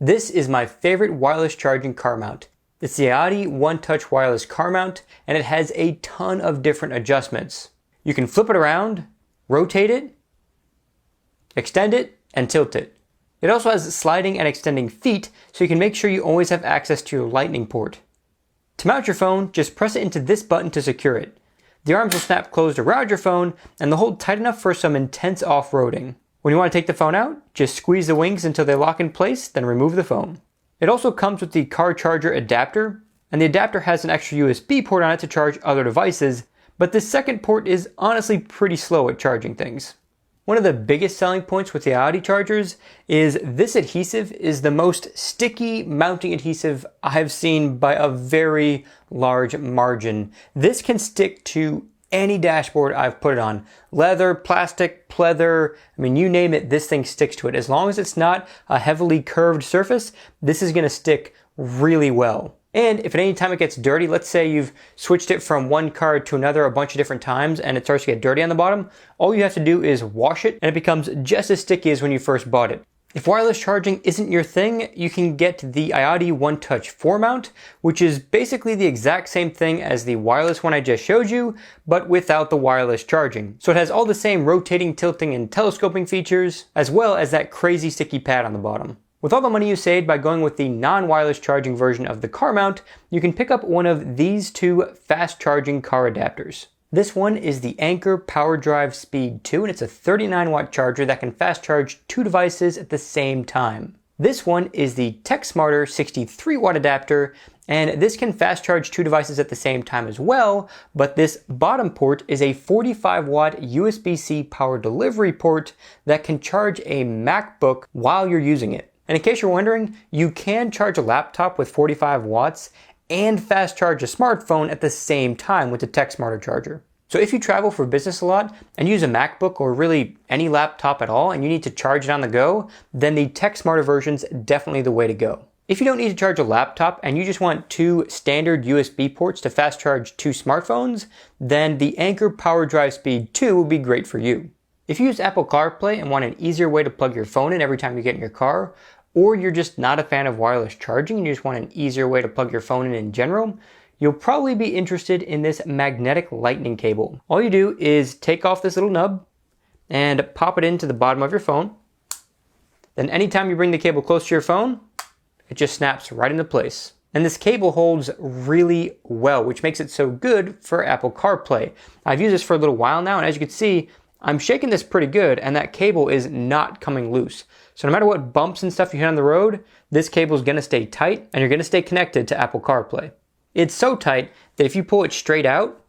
This is my favorite wireless charging car mount. It's the IPOW One Touch wireless car mount, and it has a ton of different adjustments. You can flip it around, rotate it, extend it, and tilt it. It also has sliding and extending feet, so you can make sure you always have access to your lightning port. To mount your phone, just press it into this button to secure it. The arms will snap closed around your phone, and they'll hold tight enough for some intense off-roading. When you want to take the phone out, just squeeze the wings until they lock in place, then remove the phone. It also comes with the car charger adapter, and the adapter has an extra USB port on it to charge other devices, but this second port is honestly pretty slow at charging things. One of the biggest selling points with the IPOW chargers is this adhesive is the most sticky mounting adhesive I've seen by a very large margin. This can stick to any dashboard I've put it on. Leather, plastic, pleather, I mean, you name it, this thing sticks to it. As long as it's not a heavily curved surface, this is gonna stick really well. And if at any time it gets dirty, let's say you've switched it from one card to another a bunch of different times and it starts to get dirty on the bottom, all you have to do is wash it and it becomes just as sticky as when you first bought it. If wireless charging isn't your thing, you can get the IPOW One Touch 4 mount, which is basically the exact same thing as the wireless one I just showed you, but without the wireless charging. So it has all the same rotating, tilting, and telescoping features, as well as that crazy sticky pad on the bottom. With all the money you saved by going with the non-wireless charging version of the car mount, you can pick up one of these two fast charging car adapters. This one is the Anker PowerDrive Speed 2, and it's a 39-watt charger that can fast charge two devices at the same time. This one is the TechSmarter 63-watt adapter, and this can fast charge two devices at the same time as well, but this bottom port is a 45-watt USB-C power delivery port that can charge a MacBook while you're using it. And in case you're wondering, you can charge a laptop with 45 watts and fast charge a smartphone at the same time with the TechSmarter charger. So if you travel for business a lot and use a MacBook or really any laptop at all and you need to charge it on the go, then the TechSmarter version's definitely the way to go. If you don't need to charge a laptop and you just want two standard USB ports to fast charge two smartphones, then the Anker PowerDrive Speed 2 will be great for you. If you use Apple CarPlay and want an easier way to plug your phone in every time you get in your car, or you're just not a fan of wireless charging and you just want an easier way to plug your phone in general, you'll probably be interested in this magnetic lightning cable. All you do is take off this little nub and pop it into the bottom of your phone. Then anytime you bring the cable close to your phone, it just snaps right into place. And this cable holds really well, which makes it so good for Apple CarPlay. I've used this for a little while now, and as you can see, I'm shaking this pretty good, and that cable is not coming loose. So no matter what bumps and stuff you hit on the road, this cable is gonna stay tight, and you're gonna stay connected to Apple CarPlay. It's so tight that if you pull it straight out,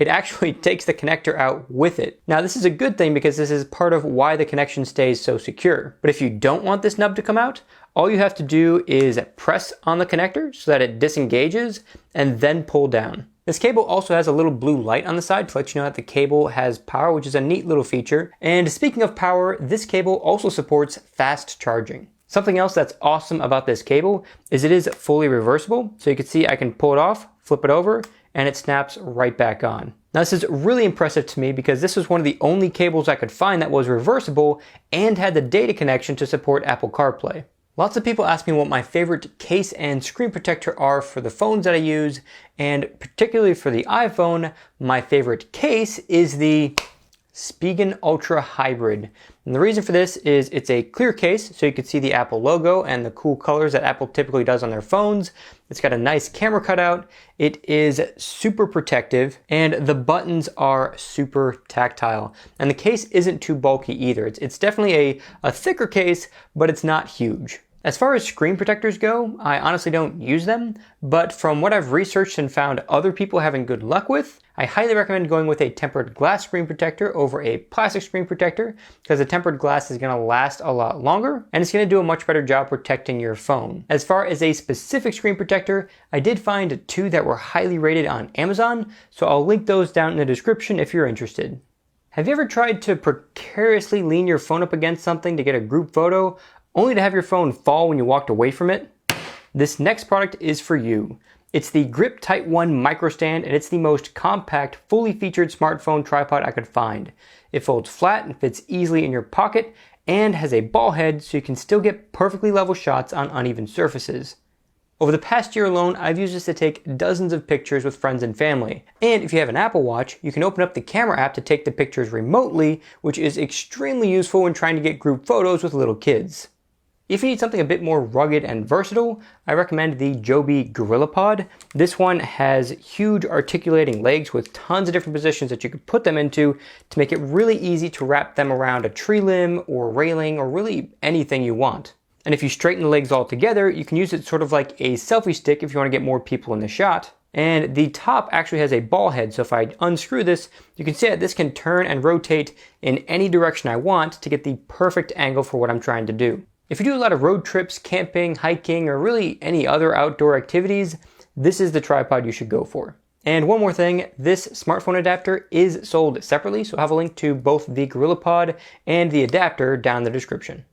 it actually takes the connector out with it. Now this is a good thing because this is part of why the connection stays so secure. But if you don't want this nub to come out, all you have to do is press on the connector so that it disengages and then pull down. This cable also has a little blue light on the side to let you know that the cable has power, which is a neat little feature. And speaking of power, this cable also supports fast charging. Something else that's awesome about this cable is it is fully reversible. So you can see I can pull it off, flip it over, and it snaps right back on. Now this is really impressive to me because this was one of the only cables I could find that was reversible and had the data connection to support Apple CarPlay. Lots of people ask me what my favorite case and screen protector are for the phones that I use, and particularly for the iPhone, my favorite case is the Spigen Ultra Hybrid. And the reason for this is it's a clear case, so you can see the Apple logo and the cool colors that Apple typically does on their phones. It's got a nice camera cutout. It is super protective, and the buttons are super tactile. And the case isn't too bulky either. It's definitely a thicker case, but it's not huge. As far as screen protectors go, I honestly don't use them, but from what I've researched and found other people having good luck with, I highly recommend going with a tempered glass screen protector over a plastic screen protector because the tempered glass is going to last a lot longer and it's going to do a much better job protecting your phone. As far as a specific screen protector, I did find two that were highly rated on Amazon, so I'll link those down in the description if you're interested. Have you ever tried to precariously lean your phone up against something to get a group photo, only to have your phone fall when you walked away from it? This next product is for you. It's the Grip Tight 1 micro stand, and it's the most compact, fully featured smartphone tripod I could find. It folds flat and fits easily in your pocket, and has a ball head so you can still get perfectly level shots on uneven surfaces. Over the past year alone, I've used this to take dozens of pictures with friends and family. And if you have an Apple Watch, you can open up the camera app to take the pictures remotely, which is extremely useful when trying to get group photos with little kids. If you need something a bit more rugged and versatile, I recommend the Joby GorillaPod. This one has huge articulating legs with tons of different positions that you could put them into to make it really easy to wrap them around a tree limb or railing or really anything you want. And if you straighten the legs all together, you can use it sort of like a selfie stick if you want to get more people in the shot. And the top actually has a ball head, so if I unscrew this, you can see that this can turn and rotate in any direction I want to get the perfect angle for what I'm trying to do. If you do a lot of road trips, camping, hiking, or really any other outdoor activities, this is the tripod you should go for. And one more thing, this smartphone adapter is sold separately, so I'll have a link to both the GorillaPod and the adapter down in the description.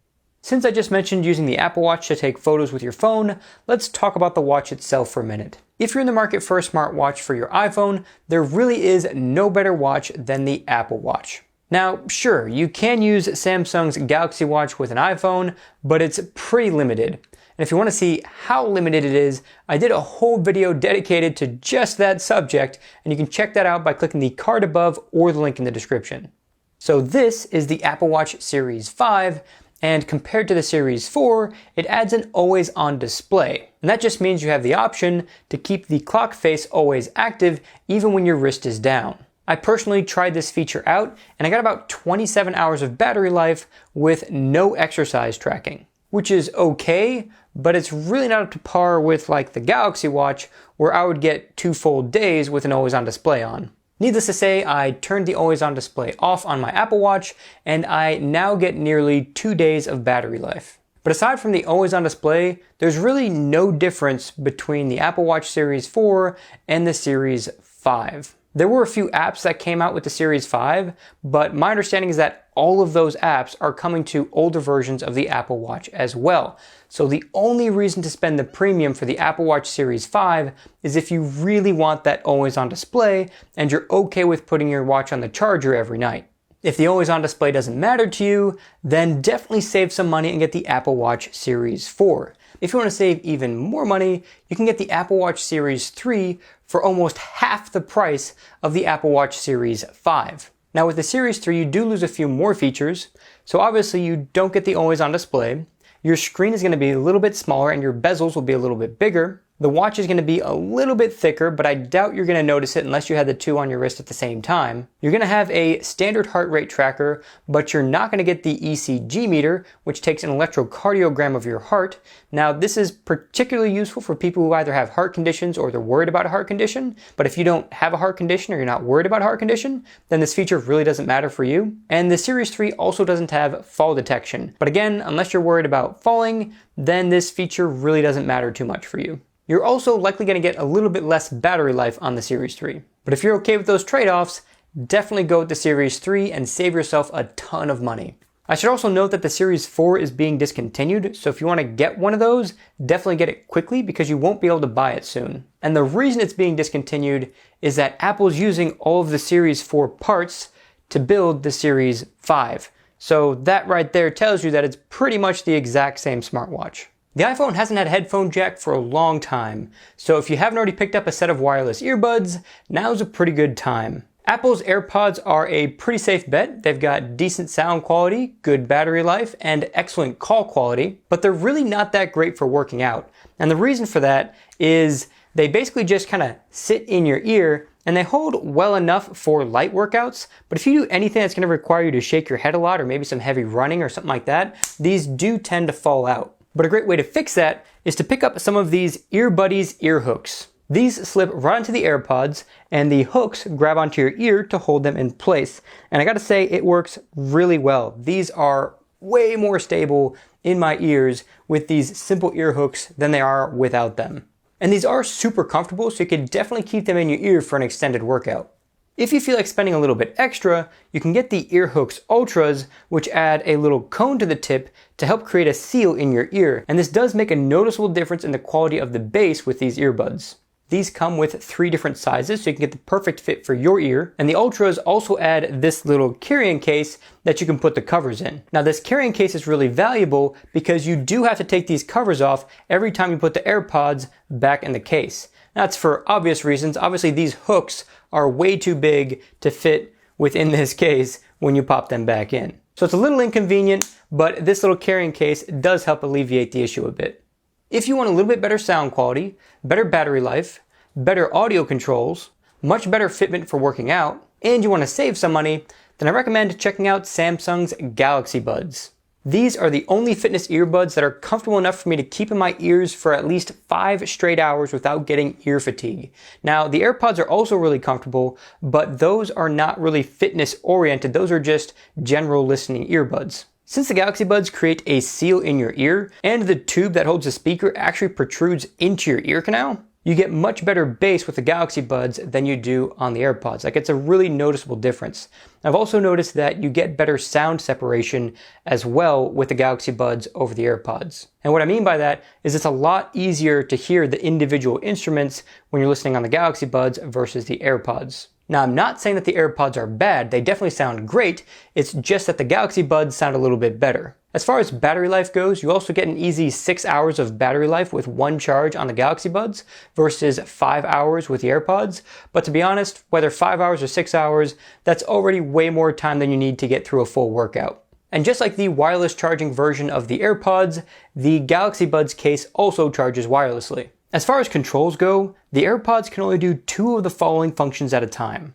Since I just mentioned using the Apple Watch to take photos with your phone, let's talk about the watch itself for a minute. If you're in the market for a smartwatch for your iPhone, there really is no better watch than the Apple Watch. Now, sure, you can use Samsung's Galaxy Watch with an iPhone, but it's pretty limited. And if you want to see how limited it is, I did a whole video dedicated to just that subject, and you can check that out by clicking the card above or the link in the description. So this is the Apple Watch Series 5, and compared to the Series 4, it adds an always-on display. And that just means you have the option to keep the clock face always active even when your wrist is down. I personally tried this feature out, and I got about 27 hours of battery life with no exercise tracking, which is okay, but it's really not up to par with like the Galaxy Watch, where I would get 2 full days with an always-on display on. Needless to say, I turned the always-on display off on my Apple Watch, and I now get nearly 2 days of battery life. But aside from the always-on display, there's really no difference between the Apple Watch Series 4 and the Series 5. There were a few apps that came out with the Series 5, but my understanding is that all of those apps are coming to older versions of the Apple Watch as well. So the only reason to spend the premium for the Apple Watch Series 5 is if you really want that always-on display and you're okay with putting your watch on the charger every night. If the always-on display doesn't matter to you, then definitely save some money and get the Apple Watch Series 4. If you want to save even more money, you can get the Apple Watch Series 3 for almost half the price of the Apple Watch Series 5. Now with the Series 3, you do lose a few more features. So obviously you don't get the always-on display. Your screen is going to be a little bit smaller and your bezels will be a little bit bigger. The watch is going to be a little bit thicker, but I doubt you're going to notice it unless you had the two on your wrist at the same time. You're going to have a standard heart rate tracker, but you're not going to get the ECG meter, which takes an electrocardiogram of your heart. Now, this is particularly useful for people who either have heart conditions or they're worried about a heart condition. But if you don't have a heart condition or you're not worried about a heart condition, then this feature really doesn't matter for you. And the Series 3 also doesn't have fall detection. But again, unless you're worried about falling, then this feature really doesn't matter too much for you. You're also likely going to get a little bit less battery life on the Series 3. But if you're okay with those trade-offs, definitely go with the Series 3 and save yourself a ton of money. I should also note that the Series 4 is being discontinued, so if you want to get one of those, definitely get it quickly because you won't be able to buy it soon. And the reason it's being discontinued is that Apple's using all of the Series 4 parts to build the Series 5. So that right there tells you that it's pretty much the exact same smartwatch. The iPhone hasn't had a headphone jack for a long time, so if you haven't already picked up a set of wireless earbuds, now's a pretty good time. Apple's AirPods are a pretty safe bet. They've got decent sound quality, good battery life, and excellent call quality, but they're really not that great for working out. And the reason for that is they basically just kind of sit in your ear and they hold well enough for light workouts, but if you do anything that's going to require you to shake your head a lot or maybe some heavy running or something like that, these do tend to fall out. But a great way to fix that is to pick up some of these earbuddies ear hooks. These slip right onto the AirPods and the hooks grab onto your ear to hold them in place. And I gotta say, it works really well. These are way more stable in my ears with these simple ear hooks than they are without them. And these are super comfortable, so you can definitely keep them in your ear for an extended workout. If you feel like spending a little bit extra, you can get the Ear Hooks Ultras, which add a little cone to the tip to help create a seal in your ear. And this does make a noticeable difference in the quality of the bass with these earbuds. These come with 3 different sizes, so you can get the perfect fit for your ear. And the Ultras also add this little carrying case that you can put the covers in. Now this carrying case is really valuable because you do have to take these covers off every time you put the AirPods back in the case. That's for obvious reasons. Obviously these hooks are way too big to fit within this case when you pop them back in. So it's a little inconvenient, but this little carrying case does help alleviate the issue a bit. If you want a little bit better sound quality, better battery life, better audio controls, much better fitment for working out, and you want to save some money, then I recommend checking out Samsung's Galaxy Buds. These are the only fitness earbuds that are comfortable enough for me to keep in my ears for at least 5 straight hours without getting ear fatigue. Now, the AirPods are also really comfortable, but those are not really fitness oriented. Those are just general listening earbuds. Since the Galaxy Buds create a seal in your ear, and the tube that holds the speaker actually protrudes into your ear canal, you get much better bass with the Galaxy Buds than you do on the AirPods. Like, it's a really noticeable difference. I've also noticed that you get better sound separation as well with the Galaxy Buds over the AirPods. And what I mean by that is it's a lot easier to hear the individual instruments when you're listening on the Galaxy Buds versus the AirPods. Now, I'm not saying that the AirPods are bad. They definitely sound great. It's just that the Galaxy Buds sound a little bit better. As far as battery life goes, you also get an easy 6 hours of battery life with one charge on the Galaxy Buds versus 5 hours with the AirPods. But to be honest, whether 5 hours or 6 hours, that's already way more time than you need to get through a full workout. And just like the wireless charging version of the AirPods, the Galaxy Buds case also charges wirelessly. As far as controls go, the AirPods can only do 2 of the following functions at a time: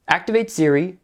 activate Siri,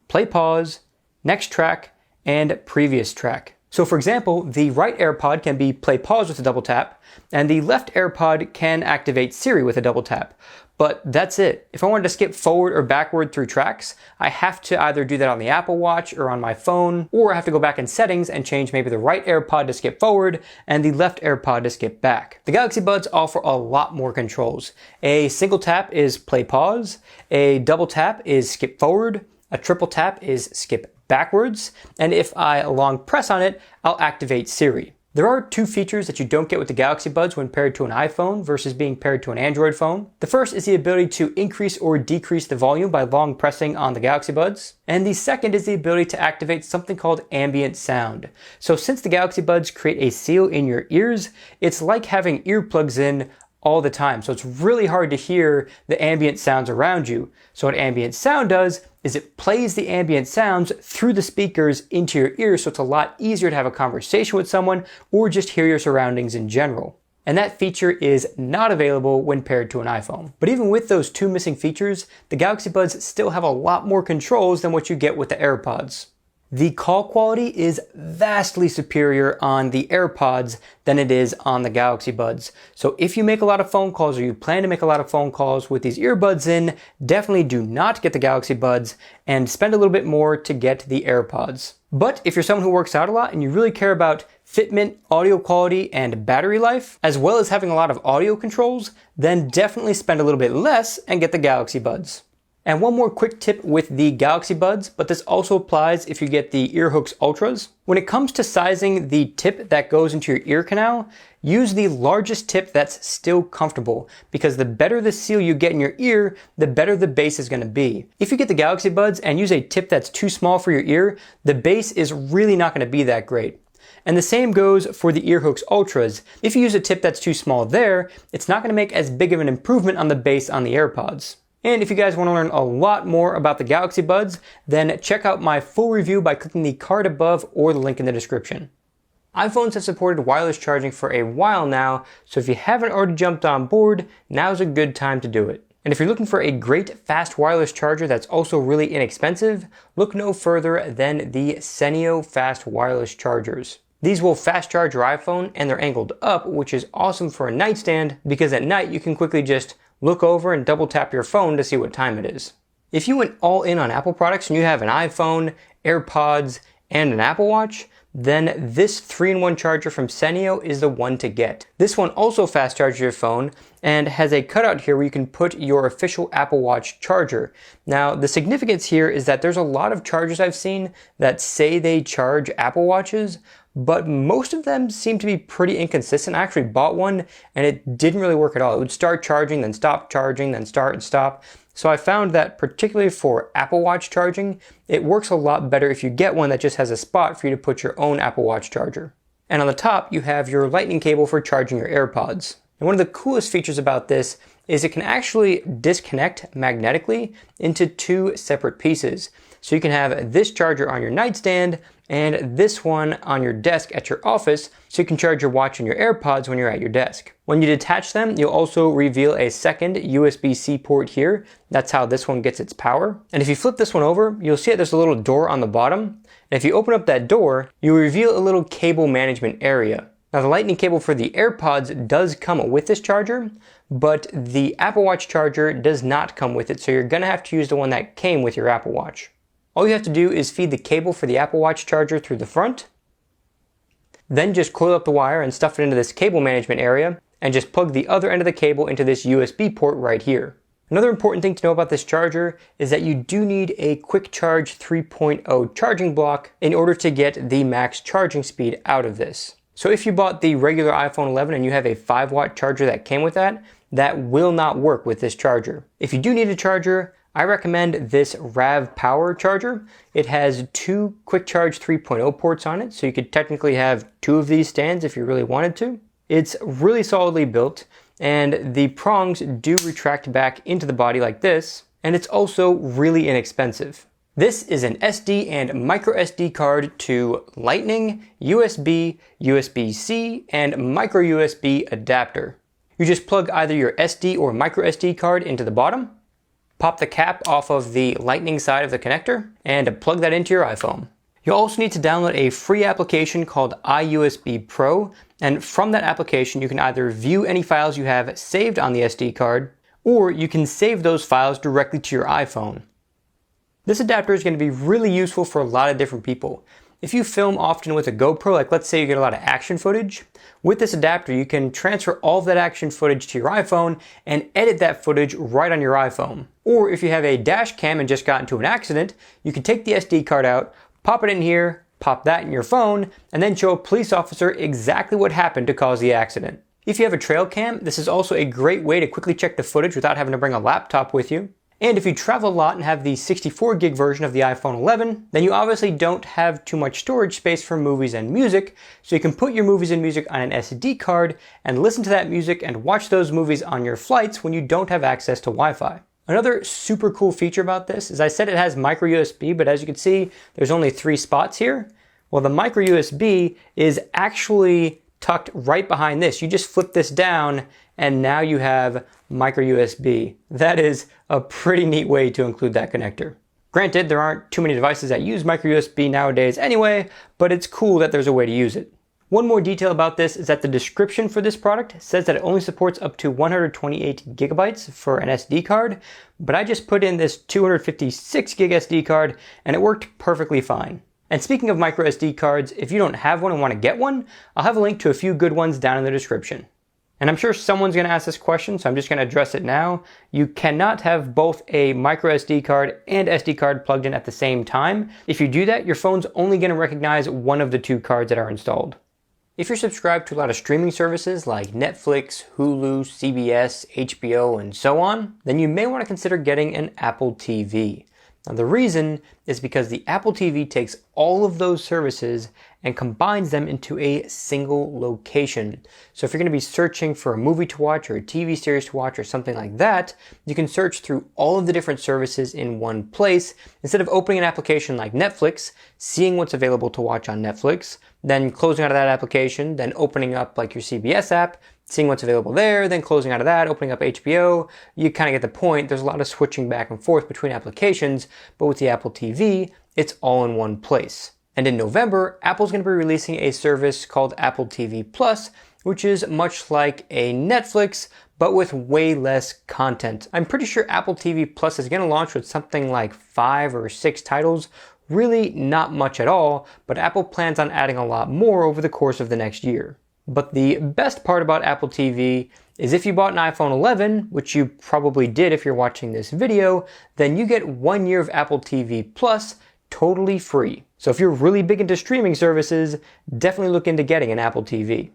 play pause, next track, and previous track. So for example, the right AirPod can be play pause with a double tap, and the left AirPod can activate Siri with a double tap. But that's it. If I wanted to skip forward or backward through tracks, I have to either do that on the Apple Watch or on my phone, or I have to go back in settings and change maybe the right AirPod to skip forward and the left AirPod to skip back. The Galaxy Buds offer a lot more controls. A single tap is play pause, a double tap is skip forward, a triple tap is skip backwards, and if I long press on it, I'll activate Siri. There are 2 features that you don't get with the Galaxy Buds when paired to an iPhone versus being paired to an Android phone. The first is the ability to increase or decrease the volume by long pressing on the Galaxy Buds. And the second is the ability to activate something called ambient sound. So since the Galaxy Buds create a seal in your ears, it's like having earplugs in all the time. So it's really hard to hear the ambient sounds around you. So what ambient sound does is it plays the ambient sounds through the speakers into your ears, so it's a lot easier to have a conversation with someone or just hear your surroundings in general. And that feature is not available when paired to an iPhone. But even with those 2 missing features, the Galaxy Buds still have a lot more controls than what you get with the AirPods. The call quality is vastly superior on the AirPods than it is on the Galaxy Buds. So if you make a lot of phone calls or you plan to make a lot of phone calls with these earbuds in, definitely do not get the Galaxy Buds and spend a little bit more to get the AirPods. But if you're someone who works out a lot and you really care about fitment, audio quality, and battery life, as well as having a lot of audio controls, then definitely spend a little bit less and get the Galaxy Buds. And one more quick tip with the Galaxy Buds, but this also applies if you get the Earhooks Ultras. When it comes to sizing the tip that goes into your ear canal, use the largest tip that's still comfortable, because the better the seal you get in your ear, the better the bass is going to be. If you get the Galaxy Buds and use a tip that's too small for your ear, the bass is really not going to be that great. And the same goes for the Earhooks Ultras. If you use a tip that's too small there, it's not going to make as big of an improvement on the bass on the AirPods. And if you guys want to learn a lot more about the Galaxy Buds, then check out my full review by clicking the card above or the link in the description. iPhones have supported wireless charging for a while now, so if you haven't already jumped on board, now's a good time to do it. And if you're looking for a great fast wireless charger that's also really inexpensive, look no further than the Senio fast wireless chargers. These will fast charge your iPhone and they're angled up, which is awesome for a nightstand because at night you can quickly just look over and double tap your phone to see what time it is. If you went all in on Apple products and you have an iPhone, AirPods, and an Apple Watch, then this 3-in-1 charger from Senio is the one to get. This one also fast charges your phone and has a cutout here where you can put your official Apple Watch charger. Now, the significance here is that there's a lot of chargers I've seen that say they charge Apple Watches, but most of them seem to be pretty inconsistent. I actually bought one and it didn't really work at all. It would start charging, then stop charging, then start and stop. So I found that particularly for Apple Watch charging, it works a lot better if you get one that just has a spot for you to put your own Apple Watch charger. And on the top, you have your lightning cable for charging your AirPods. And one of the coolest features about this is it can actually disconnect magnetically into two separate pieces. So you can have this charger on your nightstand and this one on your desk at your office, so you can charge your watch and your AirPods when you're at your desk. When you detach them, you'll also reveal a second USB-C port here. That's how this one gets its power. And if you flip this one over, you'll see that there's a little door on the bottom. And if you open up that door, you'll reveal a little cable management area. Now the lightning cable for the AirPods does come with this charger, but the Apple Watch charger does not come with it, so you're gonna have to use the one that came with your Apple Watch. All you have to do is feed the cable for the Apple Watch charger through the front, then just coil up the wire and stuff it into this cable management area, and just plug the other end of the cable into this USB port right here. Another important thing to know about this charger is that you do need a Quick Charge 3.0 charging block in order to get the max charging speed out of this. So if you bought the regular iPhone 11 and you have a 5-watt charger that came with that, that will not work with this charger. If you do need a charger, I recommend this RAV Power charger. It has two Quick Charge 3.0 ports on it, so you could technically have two of these stands if you really wanted to. It's really solidly built, and the prongs do retract back into the body like this, and it's also really inexpensive. This is an SD and micro SD card to Lightning, USB, USB-C, and micro USB adapter. You just plug either your SD or micro SD card into the bottom, pop the cap off of the Lightning side of the connector, and plug that into your iPhone. You'll also need to download a free application called iUSB Pro, and from that application you can either view any files you have saved on the SD card, or you can save those files directly to your iPhone. This adapter is going to be really useful for a lot of different people. If you film often with a GoPro, like let's say you get a lot of action footage, with this adapter you can transfer all of that action footage to your iPhone and edit that footage right on your iPhone. Or if you have a dash cam and just got into an accident, you can take the SD card out, pop it in here, pop that in your phone, and then show a police officer exactly what happened to cause the accident. If you have a trail cam, this is also a great way to quickly check the footage without having to bring a laptop with you. And if you travel a lot and have the 64 gig version of the iPhone 11, then you obviously don't have too much storage space for movies and music, so you can put your movies and music on an SD card and listen to that music and watch those movies on your flights when you don't have access to Wi-Fi. Another super cool feature about this is I said it has micro USB, but as you can see, there's only 3 spots here. Well, the micro USB is actually tucked right behind this. You just flip this down and now you have micro USB. That is a pretty neat way to include that connector. Granted, there aren't too many devices that use micro USB nowadays anyway, but it's cool that there's a way to use it. One more detail about this is that the description for this product says that it only supports up to 128 gigabytes for an SD card, but I just put in this 256 gig SD card and it worked perfectly fine. And speaking of micro SD cards, if you don't have one and want to get one, I'll have a link to a few good ones down in the description. And I'm sure someone's going to ask this question, so I'm just going to address it now. You cannot have both a micro SD card and SD card plugged in at the same time. If you do that, your phone's only going to recognize one of the two cards that are installed. If you're subscribed to a lot of streaming services like Netflix, Hulu, CBS, HBO, and so on, then you may want to consider getting an Apple TV. Now the reason is because the Apple TV takes all of those services and combines them into a single location. So if you're going to be searching for a movie to watch or a TV series to watch or something like that, you can search through all of the different services in one place instead of opening an application like Netflix, seeing what's available to watch on Netflix, then closing out of that application, then opening up like your CBS app, seeing what's available there, then closing out of that, opening up HBO. You kind of get the point. There's a lot of switching back and forth between applications, but with the Apple TV, it's all in one place. And in November, Apple's going to be releasing a service called Apple TV Plus, which is much like a Netflix, but with way less content. I'm pretty sure Apple TV Plus is going to launch with something like 5 or 6 titles. Really not much at all, but Apple plans on adding a lot more over the course of the next year. But the best part about Apple TV is if you bought an iPhone 11, which you probably did if you're watching this video, then you get 1 year of Apple TV Plus totally free. So if you're really big into streaming services, definitely look into getting an Apple TV.